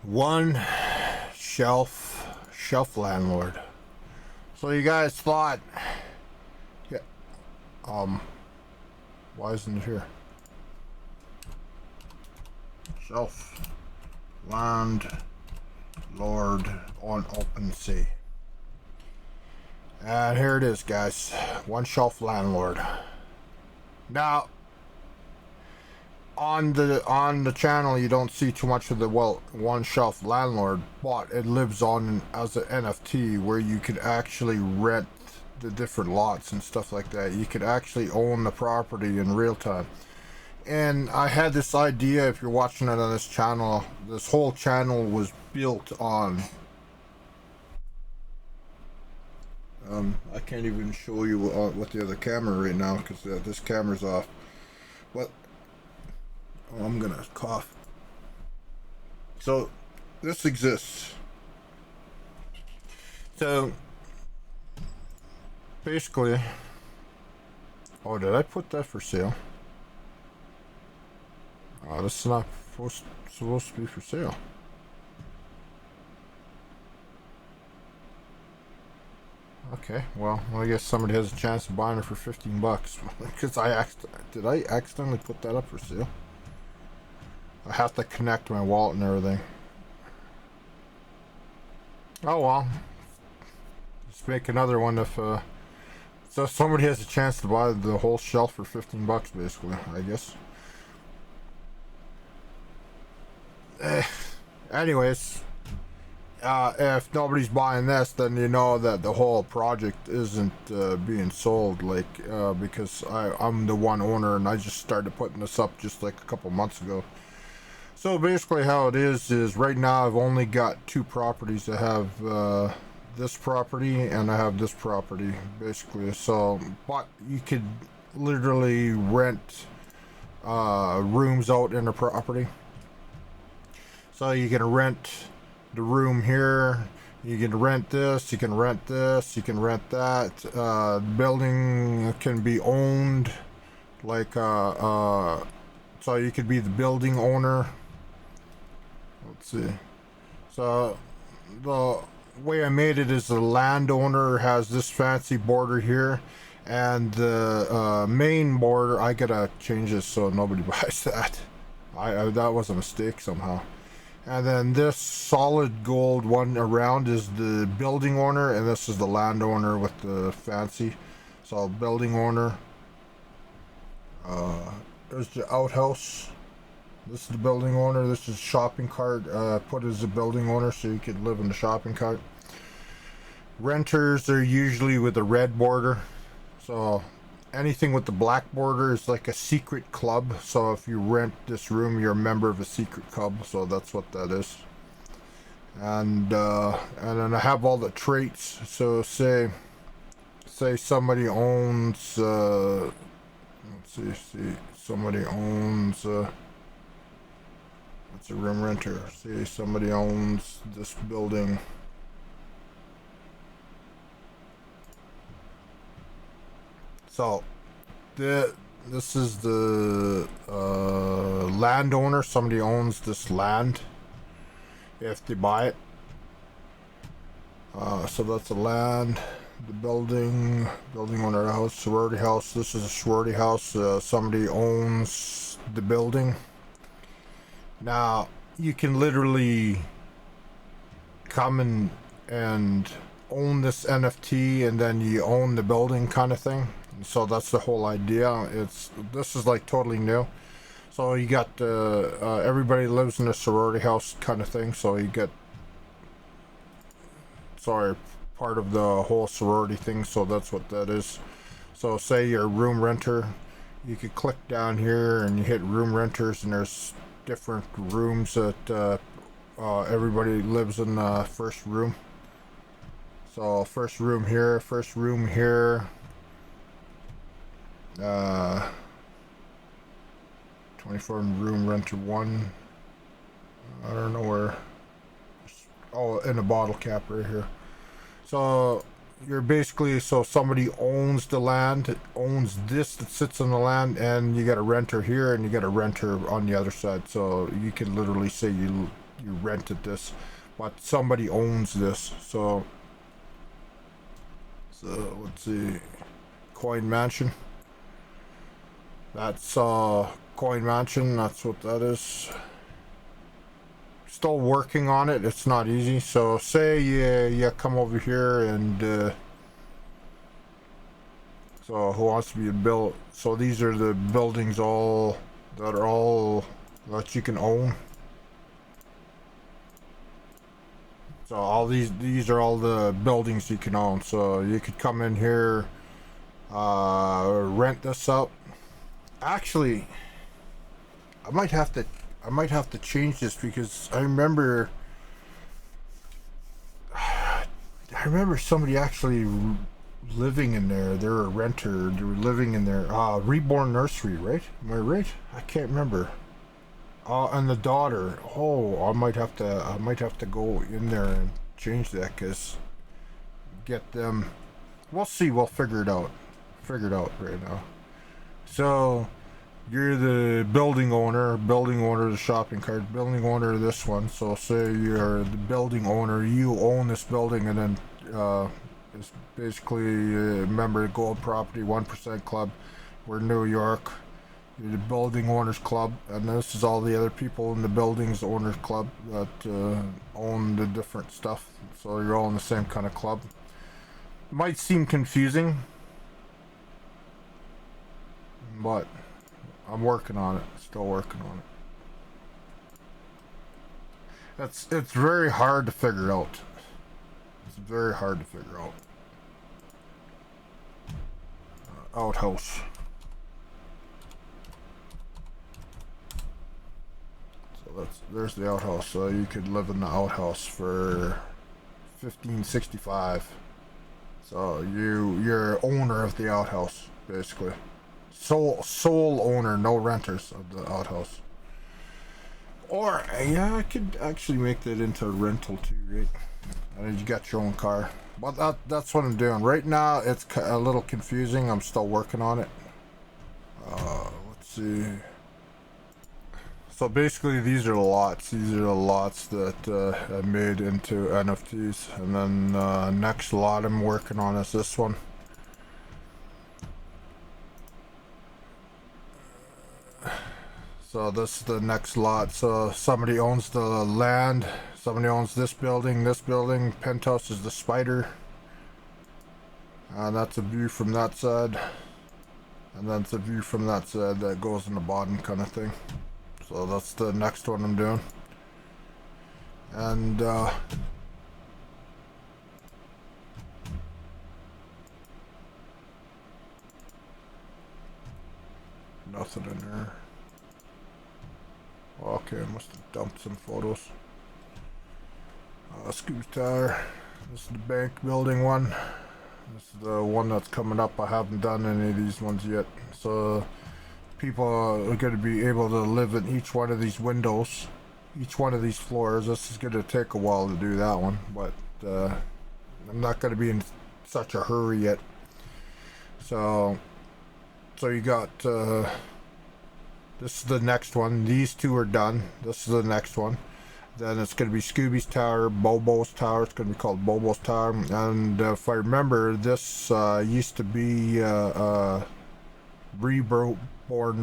One shelf landlord. So you guys thought, yeah, why isn't it here? Shelf landlord on OpenSea. And here it is, guys. One shelf landlord. Now, on the channel you don't see too much of the one shelf landlord, but it lives on as an NFT where you could actually rent the different lots and stuff like that. You could actually own the property in real time. And I had this idea, if you're watching it on this channel, this whole channel was built on I can't even show you with the other camera right now because this camera's off. But oh, I'm gonna cough. So this exists. So basically, oh, did I put that for sale? Oh, this is not supposed to be for sale. Okay, well, I guess somebody has a chance of buying it for 15 bucks. Because did I accidentally put that up for sale? I have to connect my wallet and everything. Oh well. Just make another one if so somebody has a chance to buy the whole shelf for 15 bucks basically, I guess. Anyways, if nobody's buying this, then you know that the whole project isn't being sold, like because I'm the one owner and I just started putting this up just like a couple months ago. So basically how it is right now I've only got two properties. I have this property and I have this property basically. So but you could literally rent rooms out in the property. So you can rent the room here, you can rent this, you can rent this, you can rent that. The building can be owned, like so you could be the building owner. Let's see. So the way I made it is the landowner has this fancy border here, and the main border, I gotta change this so nobody buys that. That was a mistake somehow. And then this solid gold one around is the building owner, and this is the landowner with the fancy. So building owner. There's the outhouse. This is the building owner. This is shopping cart. Put as a building owner so you could live in the shopping cart. Renters are usually with a red border. So anything with the black border is like a secret club. So if you rent this room, you're a member of a secret club. So that's what that is. And then I have all the traits. So say somebody owns let's see somebody owns it's a room renter. Say somebody owns this building. So, this is the landowner. Somebody owns this land if they buy it. So that's the land, the building owner of the house, sorority house. This is a sorority house. Somebody owns the building. Now, you can literally come and own this NFT and then you own the building kind of thing. So that's the whole idea. This is like totally new. So you got everybody lives in a sorority house kind of thing. So you get part of the whole sorority thing. So that's what that is. So say you're a room renter, you could click down here and you hit room renters, and there's different rooms that everybody lives in the first room. So first room here, 24 room renter 1. I don't know where. Oh, in a bottle cap right here. So you're basically, so somebody owns the land, owns this that sits on the land, and you got a renter here and you got a renter on the other side. So you can literally say you you rented this, but somebody owns this. So let's see, Coin Mansion. That's Coin Mansion. That's what that is. Still working on it. It's not easy. So say you come over here and so who wants to be a build? So these are the buildings all that you can own. So all these are all the buildings you can own. So you could come in here, rent this out. Actually, I might have to change this because I remember somebody actually living in there. They're a renter. They were living in there. Reborn Nursery, right? Am I right? I can't remember. And the daughter. Oh, I might have to go in there and change that, cause get them. We'll see. We'll figure it out. Right now. So you're the building owner of the shopping cart, building owner of this one. So say you're the building owner. You own this building, and then it's basically a member of Gold Property 1% Club. We're New York. You're the building owners club, and this is all the other people in the buildings owners club that own the different stuff. So you're all in the same kind of club. Might seem confusing, but I'm working on it. Still working on it. It's very hard to figure out. It's very hard to figure out. Outhouse. There's the outhouse. So you could live in the outhouse for $15.65. So you're owner of the outhouse, basically. Sole owner, no renters of the outhouse. Or yeah, I could actually make that into a rental too, right? And you got your own car. But that's what I'm doing right now. It's a little confusing. I'm still working on it. Let's see. So basically, these are the lots. These are the lots that I made into NFTs, and then next lot I'm working on is this one. So this is the next lot. So somebody owns the land. Somebody owns this building. This building. Penthouse is the spider. And that's a view from that side. And then it's a view from that side that goes in the bottom, kind of thing. So that's the next one I'm doing. And nothing in there. Okay, I must have dumped some photos. Scoop Tower. This is the bank building one. This is the one that's coming up. I haven't done any of these ones yet. So people are going to be able to live in each one of these windows, each one of these floors. This is going to take a while to do that one, but I'm not going to be in such a hurry yet. So you got this is the next one. These two are done. This is the next one. Then it's going to be Scooby's Tower, Bobo's Tower. It's going to be called Bobo's Tower. And if I remember, this used to be Reborn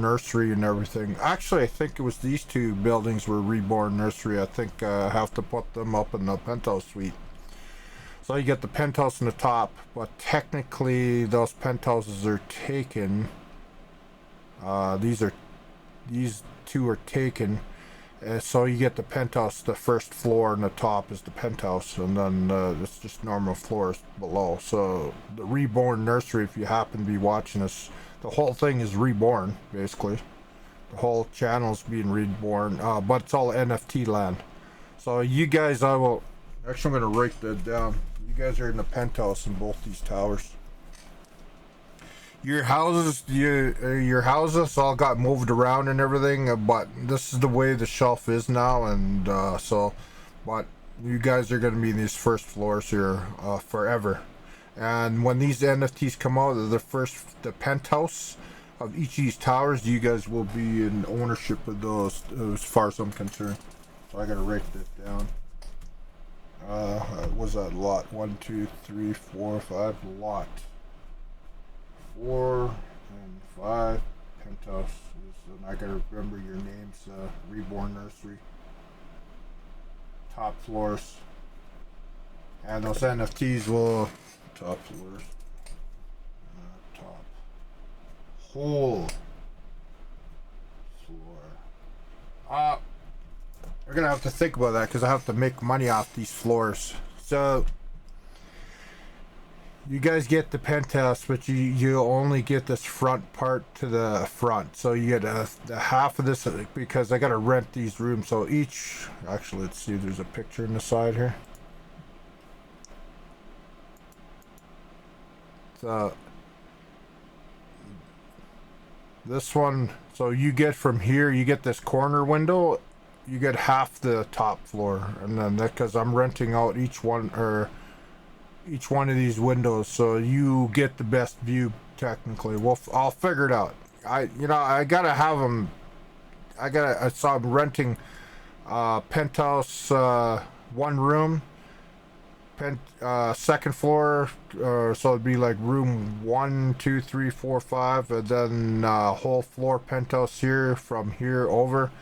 Nursery and everything. Actually, I think it was these two buildings were Reborn Nursery. I think I have to put them up in the penthouse suite. So you get the penthouse on the top, but technically those penthouses are taken. These two are taken. So you get the penthouse, the first floor and the top is the penthouse, and then it's just normal floors below. So the Reborn Nursery, if you happen to be watching this, the whole thing is reborn, basically. The whole channel's being reborn, but it's all NFT land. So you guys, actually I'm going to write that down. You guys are in the penthouse in both these towers. Your houses all got moved around and everything, but this is the way the shelf is now, and but you guys are going to be in these first floors here forever. And when these NFTs come out, the penthouse of each of these towers, you guys will be in ownership of those, as far as I'm concerned. So I gotta write this down. Was that lot 1, 2, 3, 4, 5? Lot 4 and 5 penthouses, and I gotta remember your names. Reborn Nursery. Top floors, and those NFTs will top floors. Top whole floor. We're gonna have to think about that because I have to make money off these floors. So you guys get the penthouse, but you only get this front part to the front. So you get the half of this because I gotta rent these rooms. So each, actually, let's see. There's a picture in the side here. So this one. So you get from here. You get this corner window. You get half the top floor, and then that because I'm renting out each one of these windows, so you get the best view technically. Well, I'll figure it out. I gotta have them. So I'm renting penthouse, one room, second floor, so it'd be like room 1, 2, 3, 4, 5, and then whole floor penthouse here. From here over.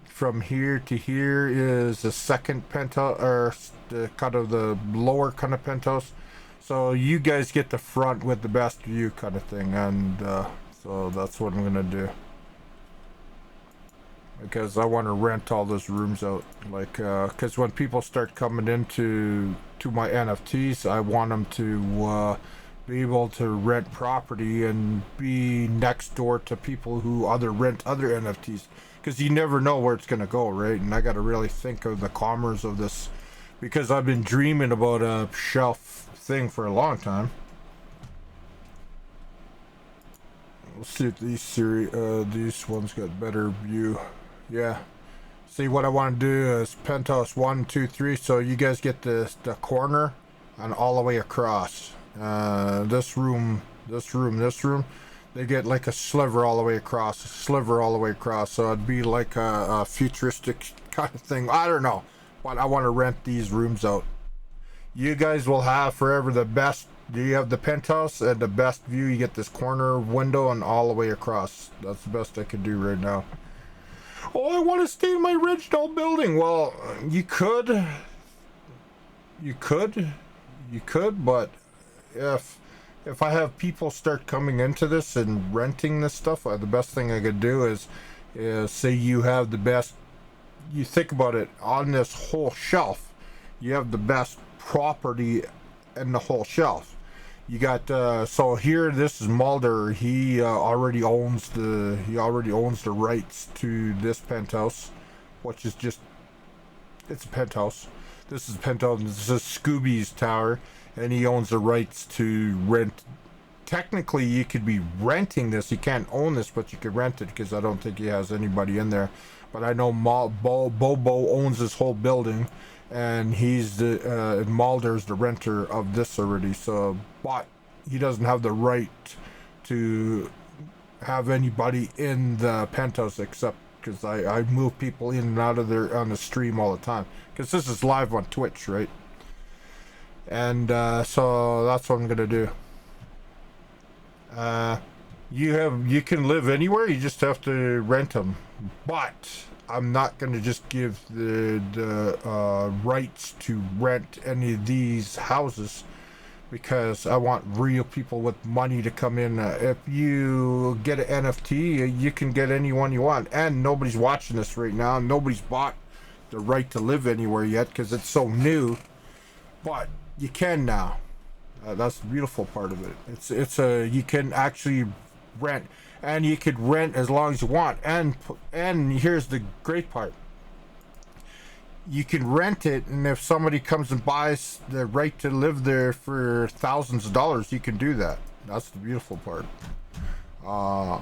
From here to here is the second penthouse, or the kind of the lower kind of penthouse. So you guys get the front with the best view kind of thing, and so that's what I'm gonna do, because I want to rent all those rooms out. Like, because when people start coming into my NFTs, I want them to be able to rent property and be next door to people who rent other NFTs. Because you never know where it's going to go, right? And I got to really think of the commerce of this, because I've been dreaming about a shelf thing for a long time. We'll see if these ones got better view. Yeah. See, what I want to do is penthouse 1, 2, 3. So you guys get the corner and all the way across. This room. They get like a sliver all the way across, so it'd be like a futuristic kind of thing. I don't know, but I want to rent these rooms out. You guys will have forever the best. You have the penthouse and the best view. You get this corner window and all the way across. That's the best I can do right now. Oh, I want to stay in my original building. Well, you could, but if I have people start coming into this and renting this stuff, the best thing I could do is say you have the best. You think about it, on this whole shelf, you have the best property in the whole shelf. You got so here, this is Mulder. He already owns the rights to this penthouse, which is it's a penthouse. This is a penthouse. This is Scooby's tower. And he owns the rights to rent. Technically, you could be renting this. You can't own this, but you could rent it, because I don't think he has anybody in there. But I know Bobo owns this whole building, and he's Mulder's the renter of this already. So, but he doesn't have the right to have anybody in the penthouse, except because I move people in and out of there on the stream all the time, because this is live on Twitch, right? And so that's what I'm gonna do. You can live anywhere. You just have to rent them. But I'm not gonna just give the rights to rent any of these houses, because I want real people with money to come in. If you get an NFT, you can get anyone you want. And nobody's watching this right now. Nobody's bought the right to live anywhere yet, because it's so new. But you can now. That's the beautiful part of it. You can actually rent, and you could rent as long as you want. And here's the great part: you can rent it, and if somebody comes and buys the right to live there for thousands of dollars, you can do that. That's the beautiful part. And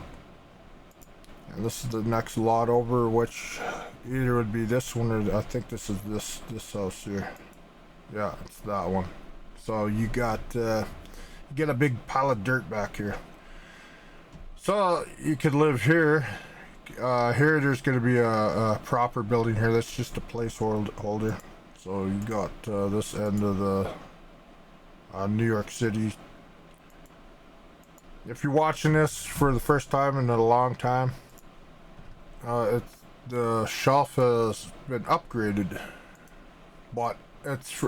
this is the next lot over, which either would be this one, or I think this is this house here. Yeah, it's that one. So you get a big pile of dirt back here. So you could live here, here there's going to be a proper building here. That's just a placeholder. So you got this end of the New York City. If you're watching this for the first time in a long time, the shelf has been upgraded, but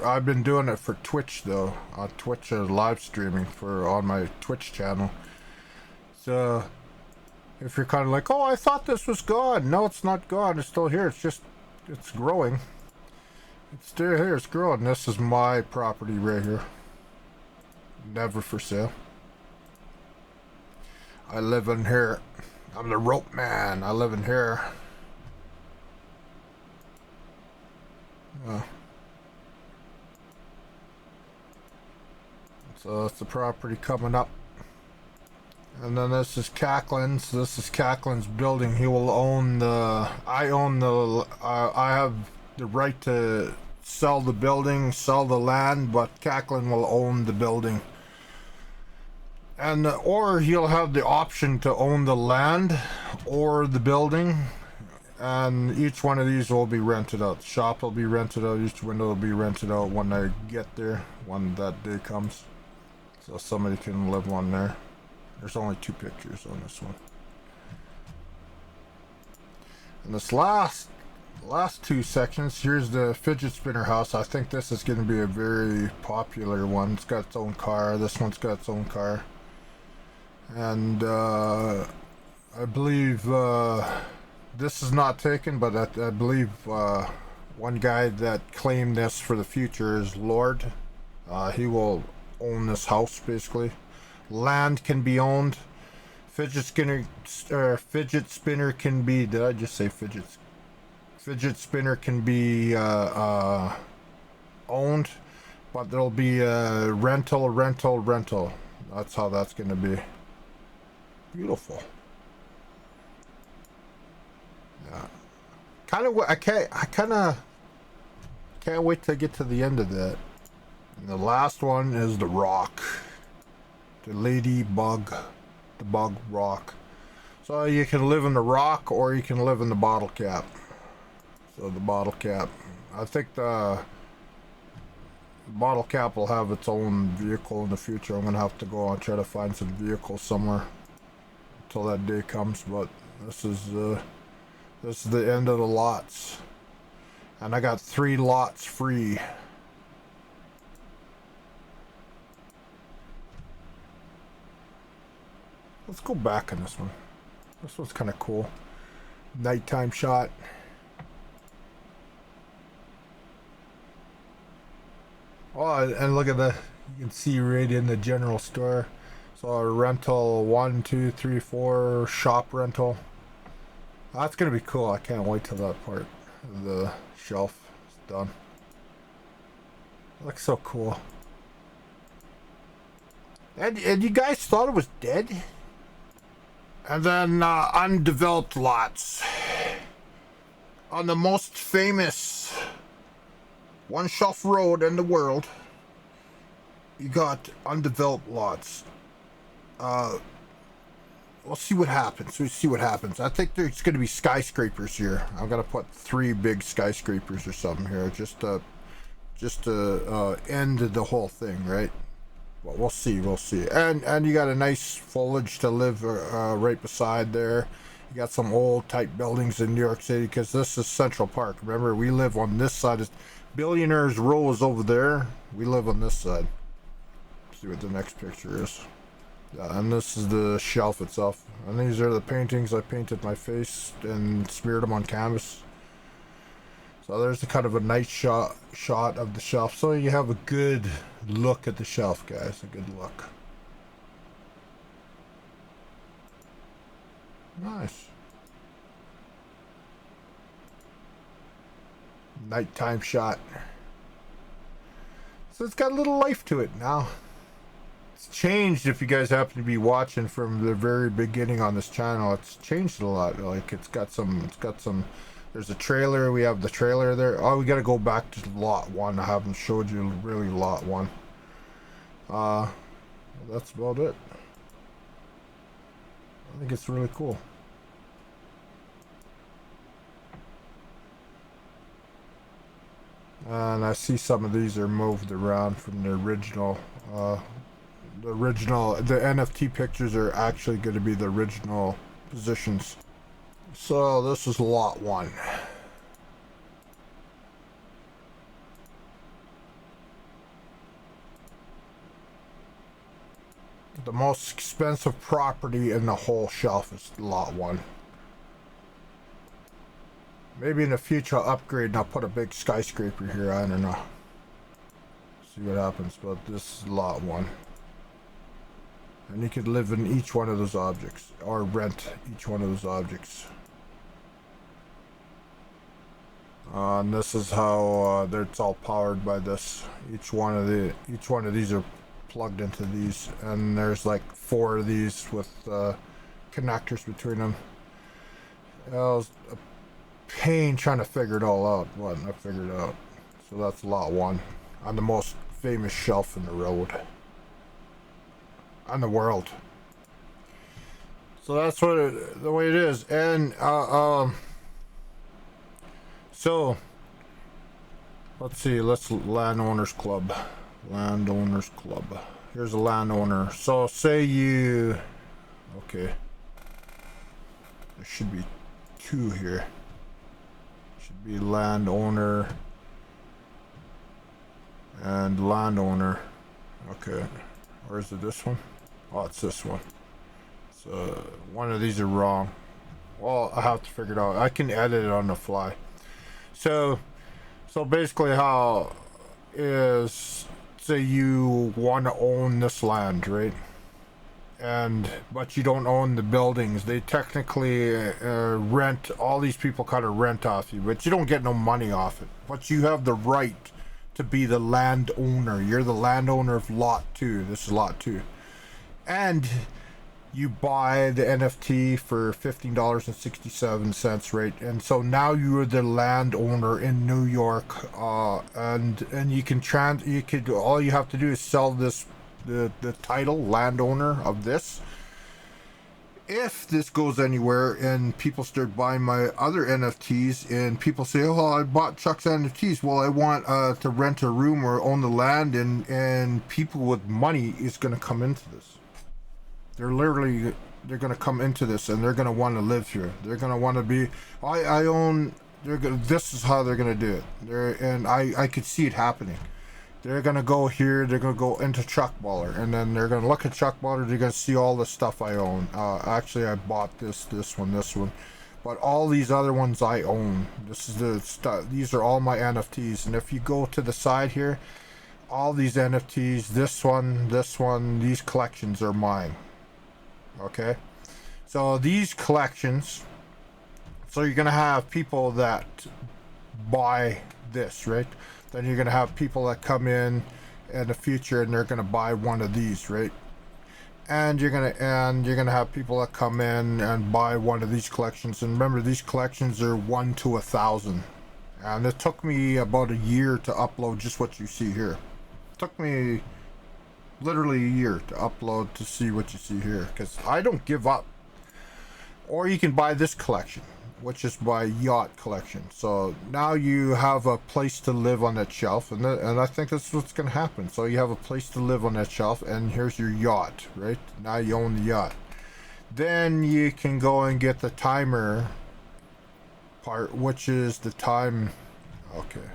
I've been doing it for Twitch though. On Twitch, live streaming on my Twitch channel. So if you're kind of like, oh, I thought this was gone. No, it's not gone. It's still here. It's growing. It's still here. It's growing. This is my property right here. Never for sale. I live in here. I'm the rope man. I live in here. So that's the property coming up. And then this is Cacklin's. This is Cacklin's building. He will own the... I have the right to sell the building, sell the land, but Cacklin will own the building. And or he'll have the option to own the land or the building, and each one of these will be rented out. The shop will be rented out. Each window will be rented out when I get there, when that day comes, so somebody can live on there. There's only 2 pictures on this one. And this last 2 sections, here's the fidget spinner house. I think this is going to be a very popular one. It's got its own car. This one's got its own car. And I believe this is not taken, but I believe one guy that claimed this for the future is Lord. He will own this house basically. Land can be owned. Fidget spinner can be. Did I just say fidget? Fidget spinner can be owned, but there'll be a rental. That's how that's going to be. Beautiful. Yeah. I kind of can't wait to get to the end of that. And the last one is the rock. The ladybug. The bug rock. So you can live in the rock or you can live in the bottle cap. So the bottle cap. I think the bottle cap will have its own vehicle in the future. I'm going to have to go and try to find some vehicles somewhere until that day comes, but this is the end of the lots, and I got 3 lots free. Let's go back on this one. This one's kind of cool. Nighttime shot. Oh, and look at the, you can see right in the general store. So a rental 1, 2, 3, 4 shop rental. That's gonna be cool. I can't wait till that part of the shelf is done. It looks so cool. And you guys thought it was dead? And then undeveloped lots. On the most famous one shelf road in the world, you got undeveloped lots. We'll see what happens. I think there's going to be skyscrapers here. I'm going to put 3 big skyscrapers or something here, just to end the whole thing, right? Well, we'll see. And you got a nice foliage to live right beside there. You got some old type buildings in New York City, because this is Central Park. Remember, we live on this side. Billionaires Row is over there. We live on this side. Let's see what the next picture is. Yeah, and this is the shelf itself. And these are the paintings. I painted my face and smeared them on canvas. So there's a kind of a nice shot of the shelf. So you have a good look at the shelf, guys. A good look. Nice. Nighttime shot. So it's got a little life to it now. It's changed. If you guys happen to be watching from the very beginning on this channel, it's changed a lot. Like it's got some there's a trailer. We have the trailer there. Oh, we got to go back to lot 1. I haven't showed you really lot 1. That's about it. I think it's really cool. And I see some of these are moved around from the original. The NFT pictures are actually going to be the original positions. So this is lot 1. The most expensive property in the whole shelf is lot 1. Maybe in the future I'll upgrade and I'll put a big skyscraper here. I don't know. See what happens, but this is lot 1. And you could live in each one of those objects, or rent each one of those objects. And this is how it's all powered by this. Each one of these are plugged into these, and there's like 4 of these with connectors between them. It was a pain trying to figure it all out, but I figured it out. So that's lot 1 on the most famous shelf in the road. On the world. So that's what the way it is. And so let's see, landowners club. Here's a landowner. So say you, okay, there should be 2 here. Should be landowner and landowner. Okay, or is it this one? Oh, it's this one. So one of these are wrong. Well, I have to figure it out. I can edit it on the fly. So basically how is, say you want to own this land, right? But you don't own the buildings. They technically rent, all these people kind of rent off you, but you don't get no money off it. But you have the right to be the landowner. You're the landowner of lot 2. This is lot 2. And you buy the NFT for $15.67, right? And so now you are the landowner in New York, and you could all you have to do is sell this the title landowner of this. If this goes anywhere and people start buying my other NFTs and people say, oh, I bought Chuck's NFTs, well, I want to rent a room or own the land, and people with money is going to come into this. They're going to come into this, and they're going to want to live here. They're going to want to be, I own, this is how they're going to do it. And I could see it happening. They're going to go here, they're going to go into CHUCKBALLER, and then they're going to look at CHUCKBALLER, they're going to see all the stuff I own. Actually, I bought this one. But all these other ones I own. This is the stuff, these are all my NFTs. And if you go to the side here, all these NFTs, this one, these collections are mine. Okay? So these collections, so you're going to have people that buy this, right? Then you're going to have people that come in the future and they're going to buy one of these, right? And you're going to have people that come in and buy one of these collections. And remember, these collections are 1 to 1,000. And it took me about a year to upload just what you see here. It took me literally a year to upload to see what you see here, because I don't give up. Or you can buy this collection, which is my yacht collection. So now you have a place to live on that shelf, and I think that's what's going to happen. So you have a place to live on that shelf, and here's your yacht, right? Now you own the yacht. Then you can go and get the timer part, which is the time. Okay.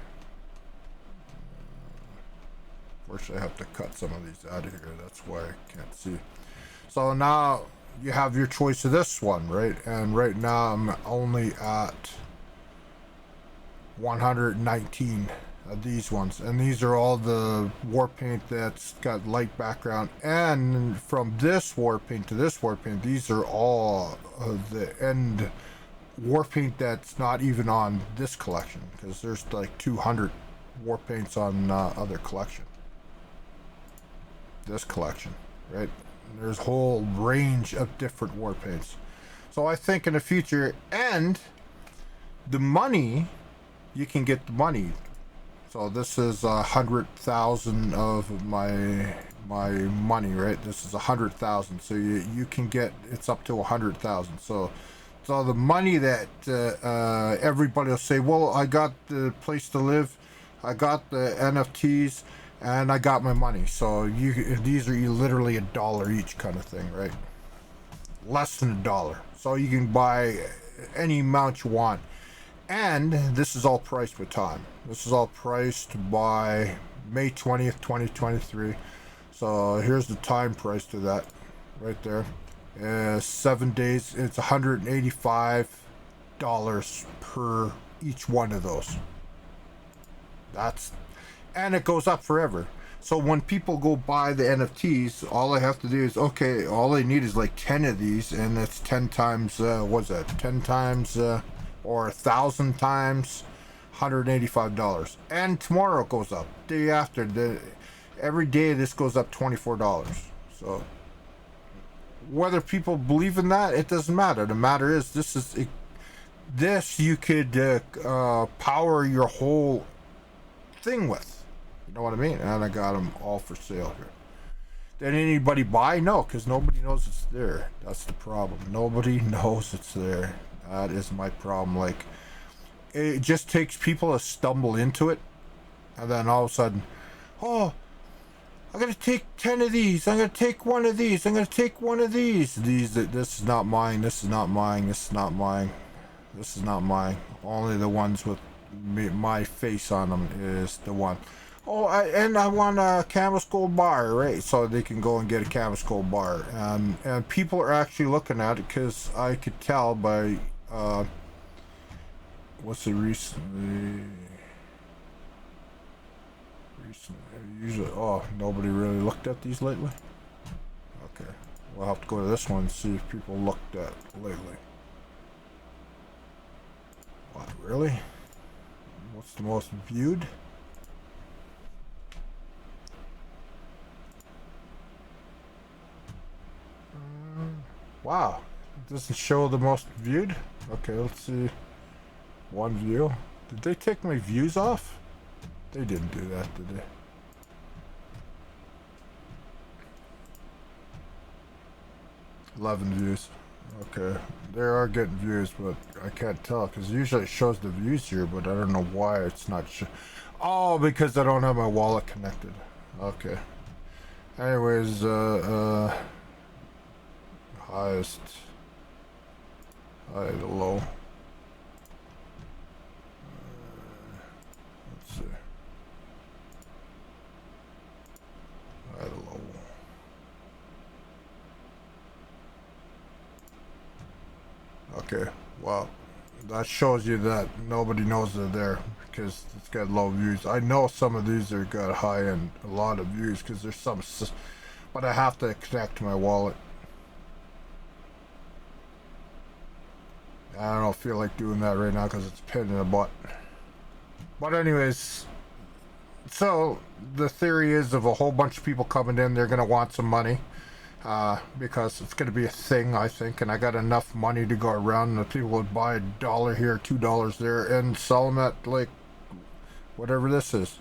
First I have to cut some of these out of here. That's why I can't see. So now you have your choice of this one, right? And right now I'm only at 119 of these ones, and these are all the war paint that's got light background. And from this war paint to this war paint, these are all the end war paint that's not even on this collection, because there's like 200 war paints on other collection. This collection, right? There's a whole range of different war paints. So I think in the future, and the money, you can get the money. So this is 100,000 of my money, right? This is 100,000. So you can get, it's up to 100,000. So the money that everybody will say, well, I got the place to live. I got the NFTs, and I got my money. So these are literally $1 each kind of thing, right? Less than $1. So you can buy any amount you want. And this is all priced with time. This is all priced by May 20th, 2023. So here's the time price to that right there. 7 days. It's $185 per each one of those. And it goes up forever. So when people go buy the NFTs, all I have to do is, okay, all I need is like 10 of these, and it's 10 times, what's that? 10 times, or 1,000 times $185. And tomorrow it goes up. Day after, every day this goes up $24. So whether people believe in that, it doesn't matter. The matter is, this you could power your whole thing with. You know what I mean? And I got them all for sale here. Did anybody buy? No, because nobody knows it's there. That's the problem. Nobody knows it's there. That is my problem. Like, it just takes people to stumble into it, and then all of a sudden, oh, I'm gonna take 10 of these. I'm gonna take one of these. I'm gonna take one of these. This is not mine. This is not mine. This is not mine. This is not mine. Only the ones with my face on them is the one. Oh, I want a canvas gold bar, right? So they can go and get a canvas gold bar, and people are actually looking at it, because I could tell by what's it recently. Usually, oh, nobody really looked at these lately. Okay, we'll have to go to this one and see if people looked at lately. What, really? What's the most viewed? Wow, it doesn't show the most viewed. Okay, let's see. One view. Did they take my views off? They didn't do that, did they? $11 views. Okay, they are getting views, but I can't tell, because usually it shows the views here, but I don't know why it's not oh, because I don't have my wallet connected. Okay. Anyways, highest, high to low. Let's see. High to low. Okay, well, that shows you that nobody knows they're there, because it's got low views. I know some of these are got high and a lot of views, because there's some, but I have to connect to my wallet. I don't feel like doing that right now because it's a pain in the butt. But anyways, so the theory is, of a whole bunch of people coming in, they're going to want some money. Because it's going to be a thing, I think, and I got enough money to go around, and the people would buy $1 here, $2 there, and sell them at, like, whatever this is.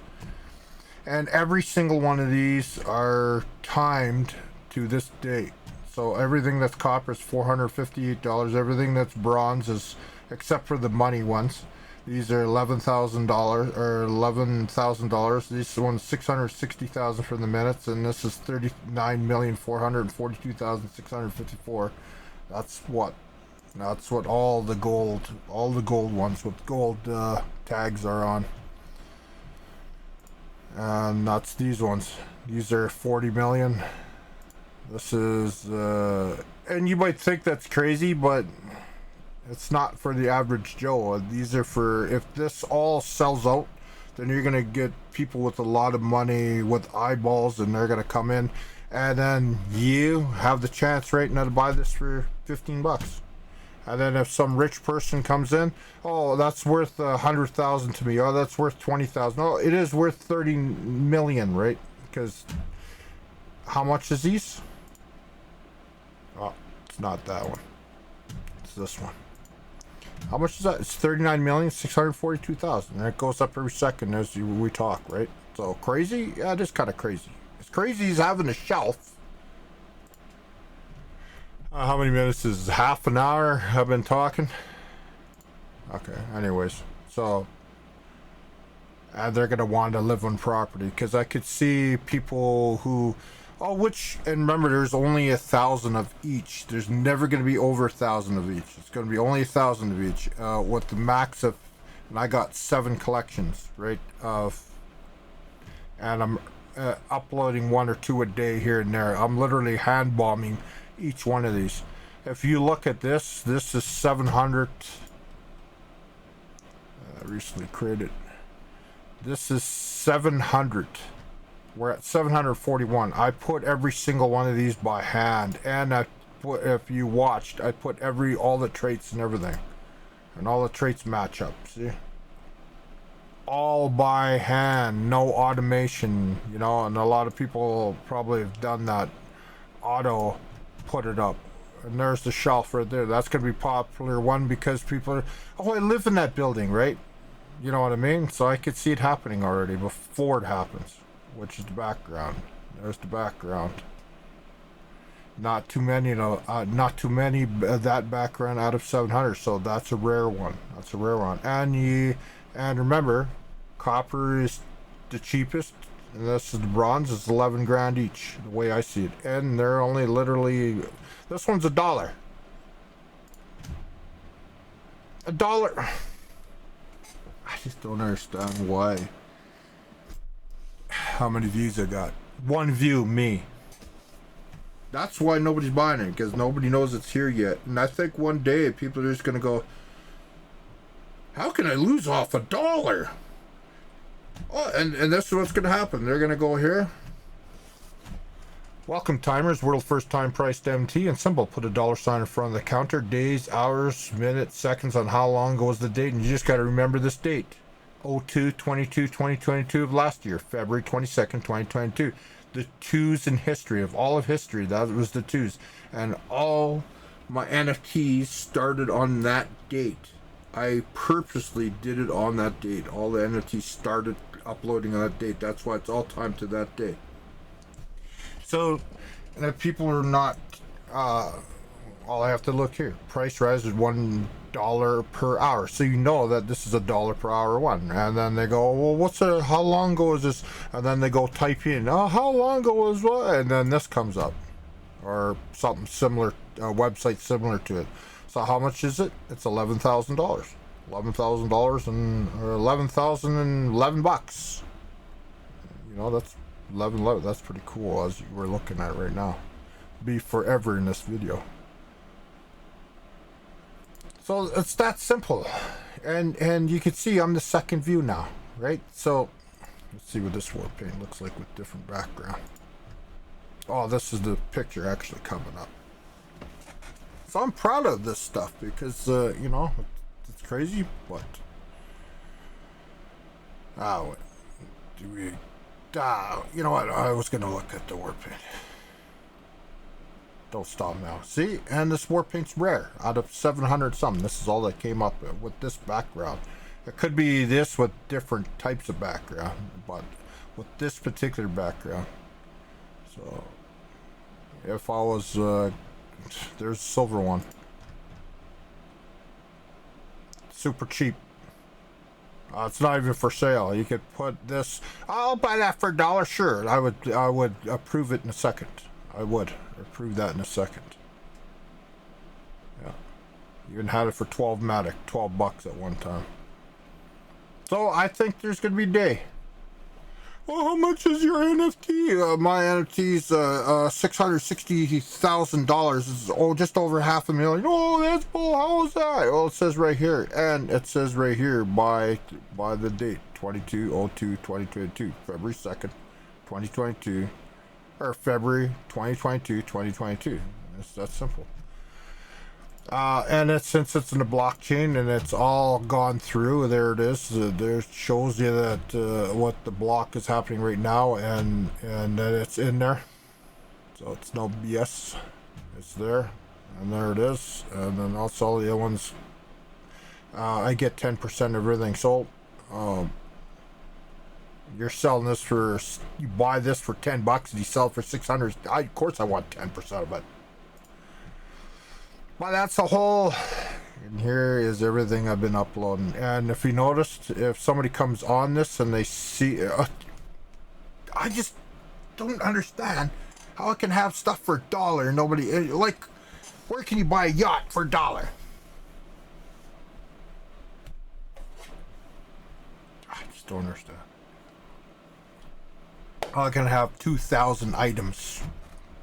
And every single one of these are timed to this date. So everything that's copper is $458. Everything that's bronze is, except for the money ones, these are $11,000 or $11,000. This one's $660,000 for the minutes, and this is $39,442,654. That's what all the gold ones with gold tags are on. And that's these ones. These are 40 million. This is and you might think that's crazy, but it's not for the average Joe. These are for, if this all sells out, then you're going to get people with a lot of money with eyeballs, and they're going to come in, and then you have the chance right now to buy this for $15. And then if some rich person comes in, oh, that's worth 100,000 to me. Oh, that's worth 20,000. Oh, it is worth 30 million, right? Because how much is these? Oh, it's not that one. It's this one. How much is that? It's 39,642,000, and it goes up every second as we talk, right? So crazy? Yeah, it is kind of crazy. As crazy as having a shelf. How many minutes is half an hour I've been talking? Okay, anyways, so and they're gonna want to live on property, because I could see people who, oh, which, and remember, there's only 1,000 of each. There's never gonna be over 1,000 of each. It's gonna be only 1,000 of each. With the max of, and I got 7 collections, right? And I'm uploading 1 or 2 a day here and there. I'm literally hand bombing each one of these. If you look at this, this is 700. I recently created. This is 700. We're at 741. I put every single one of these by hand, and I put, if you watched, I put all the traits and everything, and all the traits match up. See, all by hand, no automation. You know, and a lot of people probably have done that. Auto put it up, and there's the shelf right there. That's gonna be popular one because people are, oh, I live in that building, right? You know what I mean? So I could see it happening already before it happens, which is the background. There's the background. Not too many, not too many that background out of 700. So that's a rare one. That's a rare one. And remember, copper is the cheapest, and this is the bronze. It's 11 grand each, the way I see it. And they're only literally, this one's $1. $1. I just don't understand why. How many views I got? 1 view, me. That's why nobody's buying it, because nobody knows it's here yet. And I think one day people are just gonna go, how can I lose off $1? Oh, and this is what's gonna happen. They're gonna go here. Welcome, timers. World first time priced MT and symbol. Put a $ in front of the counter. Days, hours, minutes, seconds on how long ago was the date. And you just got to remember this date. 02/22/2022 of last year. February 22nd, 2022. The 2s in history, of all of history. That was the 2s. And all my NFTs started on that date. I purposely did it on that date. All the NFTs started uploading on that date. That's why it's all timed to that date. So, and if people are not, all I have to look here. Price rise is $1 per hour. So you know that this is $1 per hour one. And then they go, well, how long ago is this? And then they go type in, oh, how long ago was what? And then this comes up. Or something similar, a website similar to it. So how much is it? It's $11,000. $11,000 and, or 11,011 bucks. You know, that's 11. That's pretty cool, as we're looking at right now. Be forever in this video. So it's that simple, and you can see I'm the second view now, right? So let's see what this war paint looks like with different background. Oh, this is the picture actually coming up. So I'm proud of this stuff because you know, it's crazy, but do we? You know what? I was gonna look at the war paint. Don't stop now. See, and this war paint's rare. Out of 700 something, this is all that came up with this background. It could be this with different types of background, but with this particular background. So, if I was, there's a silver one. Super cheap. It's not even for sale. You could put this. I'll buy that for $1. Sure, I would approve it in a second. I would approve that in a second. Yeah, even had it for 12 Matic, $12 at one time. So I think there's gonna be a day. Well, how much is your NFT? My NFT's $660,000. Is just over $500,000. Oh, that's bull. How is that? Well, it says right here, and it says right here by the date 22/02/2022, February 2nd, 2022, or February 2022, 2022. It's that simple. And since it's in the blockchain and it's all gone through, there it is. There shows you that what the block is happening right now, and that it's in there. So it's no BS. It's there, and there it is. And then also all the other ones, I get 10% of everything sold. You're selling this for, you buy this for $10 and you sell it for 600. Of course I want 10% of it. But that's the whole and here is everything I've been uploading. And if you noticed, if somebody comes on this and they see, I just don't understand how I can have stuff for $1 and nobody, like, where can you buy a yacht for $1? I just don't understand. I can have 2,000 items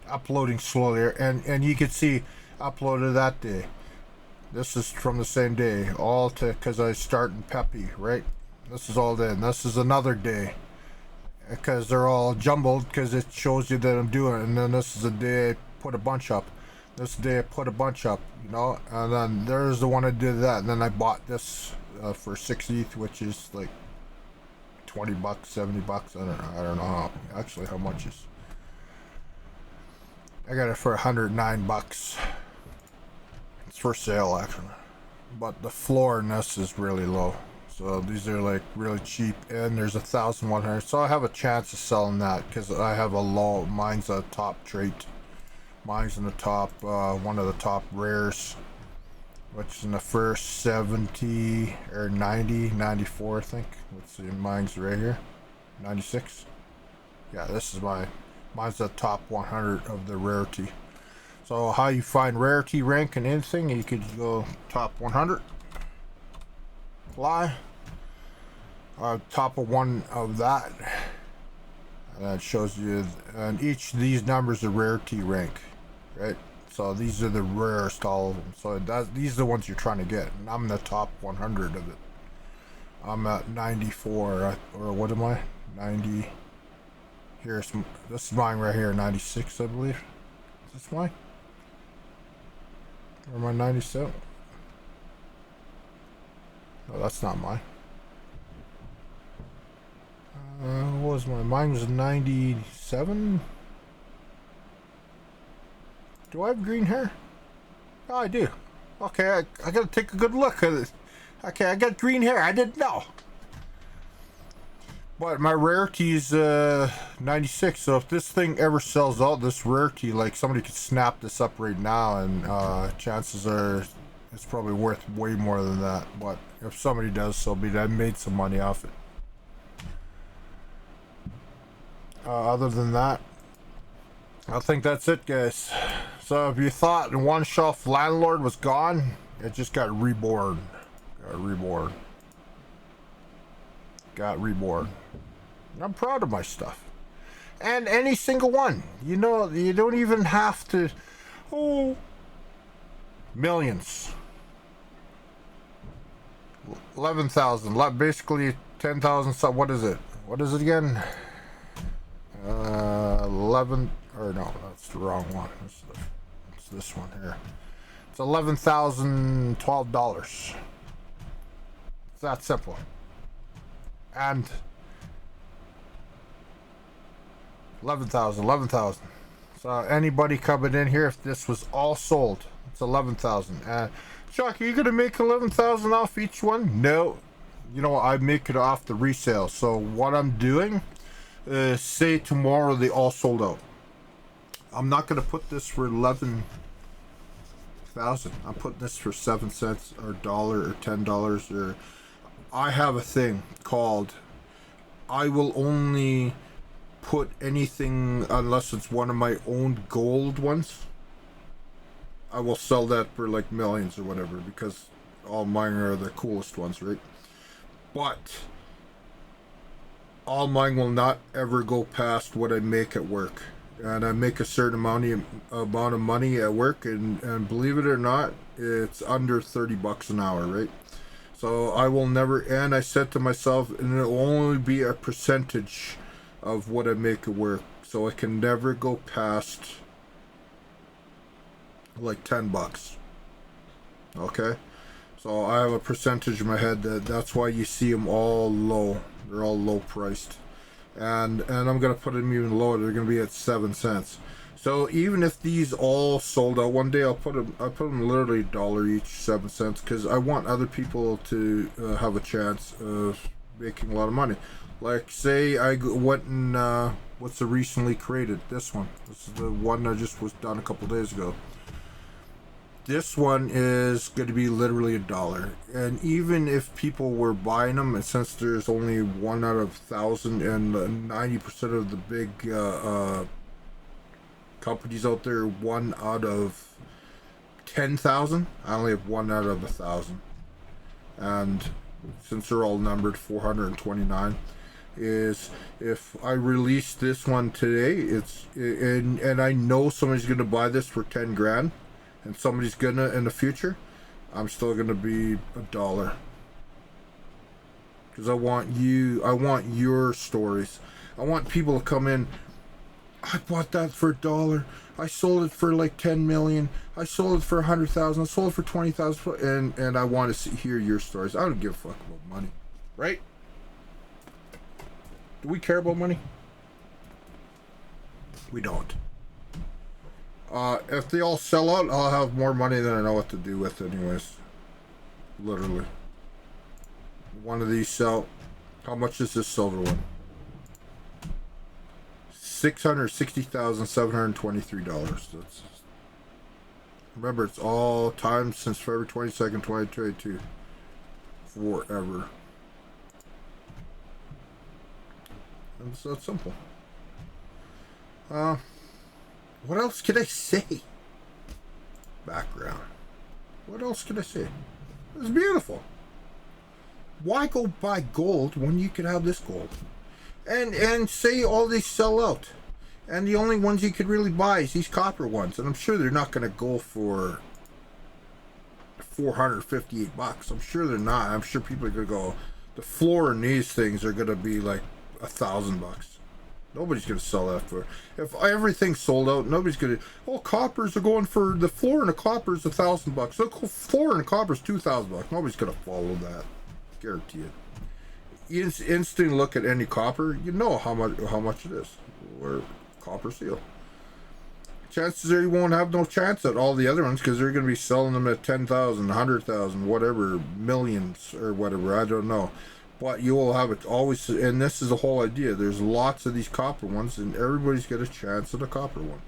uploading slowly, and you can see uploaded that day. This is from the same day, all to, because I start in Peppy, right? This is all day, and this is another day, because they're all jumbled, because it shows you that I'm doing it. And then this is the day I put a bunch up. This day I put a bunch up, you know. And then there's the one I did that, and then I bought this for 6 ETH, which is like $20, $70. I don't know how, actually how much is. I got it for $109. It's for sale actually, but the floor in this is really low. So these are like really cheap, and there's 1,100. So I have a chance of selling that because I have a low. Mine's a top trait. Mine's in the top, one of the top rares, which is in the first 70 or 90, 94, I think. Let's see, mine's right here, 96. Yeah, this is mine's the top 100 of the rarity. So how you find rarity rank and anything, you could go top 100. Fly. Top of one of that. And that shows you, and each of these numbers are rarity rank, right? So these are the rarest, all of them. So these are the ones you're trying to get. And I'm in the top 100 of it. I'm at 94, or what am I? 90. Here's, this is mine right here, 96, I believe. Is this mine? Or am I 97? No, that's not mine. What was mine? Mine was 97? Do I have green hair? Oh, I do. Okay, I gotta take a good look at it. Okay, I got green hair. I didn't know. But my rarity is 96, so if this thing ever sells out, this rarity, like somebody could snap this up right now, and chances are it's probably worth way more than that. But if somebody does, so be that. I made some money off it. Other than that, I think that's it, guys. So if you thought One Shelf Landlord was gone, it just got reborn. Got reborn. I'm proud of my stuff, and any single one. You know, you don't even have to. Oh, millions. 11,000. Basically 10,000. So what is it? What is it again? 11. Or no, that's the wrong one. It's this one here. It's $11,012. It's that simple. And 11,000. So anybody coming in here, if this was all sold, it's 11,000. Chuck, are you gonna make 11,000 off each one? No. You know, I make it off the resale. So what I'm doing is, say tomorrow they all sold out. I'm not gonna put this for 11,000. I'm putting this for 7 cents or $1 or $10 or. I have a thing called, I will only put anything unless it's one of my own gold ones. I will sell that for like millions or whatever, because all mine are the coolest ones, right? But all mine will not ever go past what I make at work. And I make a certain amount of money at work, and believe it or not, it's under $30 an hour, right? So I will never, and I said to myself, and it'll only be a percentage of what I make at work. So I can never go past like $10. Okay? So I have a percentage in my head that's why you see them all low. They're all low priced. And I'm going to put them even lower. They're going to be at 7 cents. So even if these all sold out one day, I put them literally $1 each, 7 cents, because I want other people to have a chance of making a lot of money. Like, say I went and what's the recently created? This one. This is the one that just was done a couple days ago. This one is going to be literally $1. And even if people were buying them, and since there's only 1 out of 1,000, and 90% of the big companies out there, 1 out of 10,000, I only have 1 out of 1,000. And since they're all numbered 429, is if I release this one today, and I know somebody's going to buy this for 10 grand, and somebody's gonna in the future, I'm still gonna be $1. Because I want your stories. I want people to come in. I bought that for $1. I sold it for like 10 million. I sold it for 100,000. I sold it for 20,000. And I want to hear your stories. I don't give a fuck about money, right? Do we care about money? We don't. If they all sell out, I'll have more money than I know what to do with anyways. Literally. One of these sell. How much is this silver one? $660,723. That's. Remember, it's all time since February 22nd, 2022. Forever. And it's that simple. What else can I say? Background. What else can I say? It's beautiful. Why go buy gold when you could have this gold? And say all these sell out. And the only ones you could really buy is these copper ones. And I'm sure they're not going to go for $458. I'm sure they're not. I'm sure people are going to go, the floor in these things are going to be like $1,000. Nobody's going to sell that for. If everything's sold out, nobody's going to. Oh, coppers are going for the floor and the copper is $1,000. The floor and the copper is $2,000. Nobody's going to follow that. Guarantee it. You instantly look at any copper, you know how much it is. Or copper seal. Chances are you won't have no chance at all the other ones because they're going to be selling them at 10,000, 100,000, whatever, millions or whatever. I don't know. But you will have it always, and this is the whole idea. There's lots of these copper ones, and everybody's got a chance at a copper one.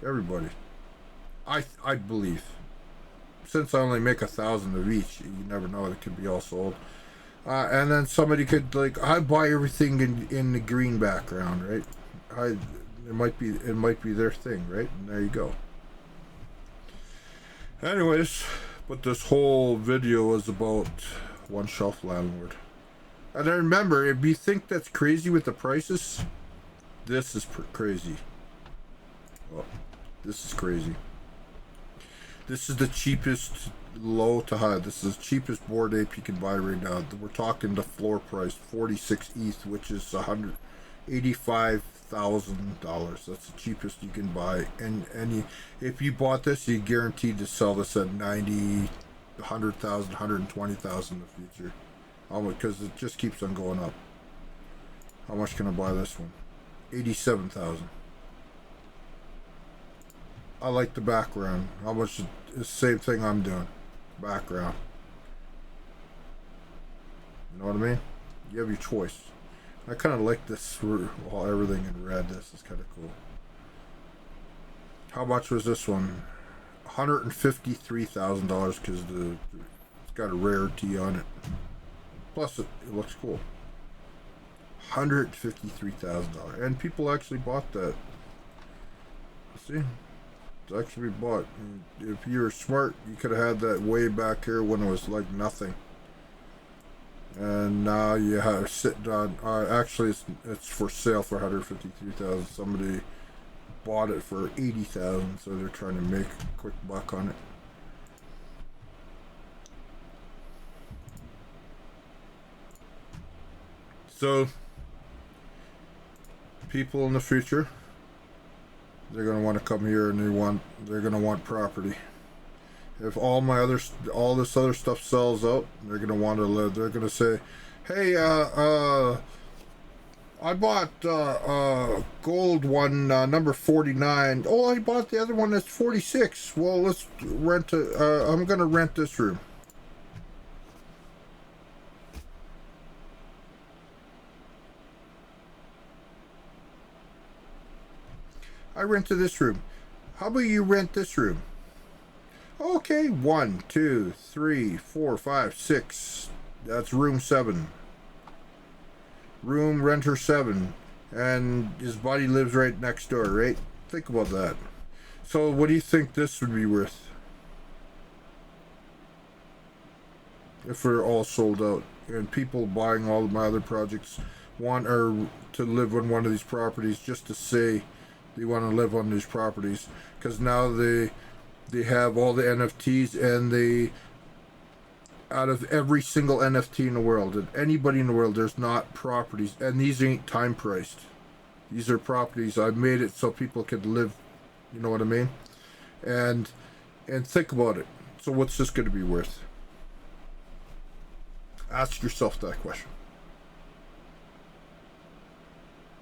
Everybody. I believe. Since I only make 1,000 of each, you never know, it could be all sold. And then somebody could, like, I buy everything in the green background, right? It might be their thing, right? And there you go. Anyways, but this whole video is about one shelf landlord. And I remember, if you think that's crazy with the prices, this is crazy. Well, this is crazy. This is the cheapest low to high. This is the cheapest Bored Ape you can buy right now. We're talking the floor price, 46 ETH, which is $185,000. That's the cheapest you can buy. And if you bought this, you're guaranteed to sell this at 90, 100,000, 120,000 in the future. Because it just keeps on going up. How much can I buy this one? 87,000. I like the background. How much is the same thing I'm doing? Background. You know what I mean? You have your choice. I kind of like this, everything in red. This is kind of cool. How much was this one? $153,000 because it's got a rarity on it. Plus, it looks cool. $153,000, and people actually bought that. See, it's actually bought. If you were smart, you could have had that way back here when it was like nothing. And now you have sitting on. Actually, it's for sale for $153,000. Somebody bought it for $80,000, so they're trying to make a quick buck on it. So, people in the future, they're gonna want to come here and they're gonna want property. If all this other stuff sells out, they're gonna want to live. They're gonna say, "Hey, I bought gold one number 49. Oh, I bought the other one that's 46. Well, let's rent I'm gonna rent this room." I rented this room. How about you rent this room? Okay, 1, 2, 3, 4, 5, 6. That's room 7. Room renter 7. And his buddy lives right next door, right? Think about that. So what do you think this would be worth? If we're all sold out and people buying all of my other projects want or to live on one of these properties just to say they want to live on these properties, because now they have all the NFTs, and they, out of every single NFT in the world and anybody in the world, there's not properties, and these ain't time priced. These are properties. I made it so people could live, you know what I mean? And think about it. So what's this going to be worth? Ask yourself that question.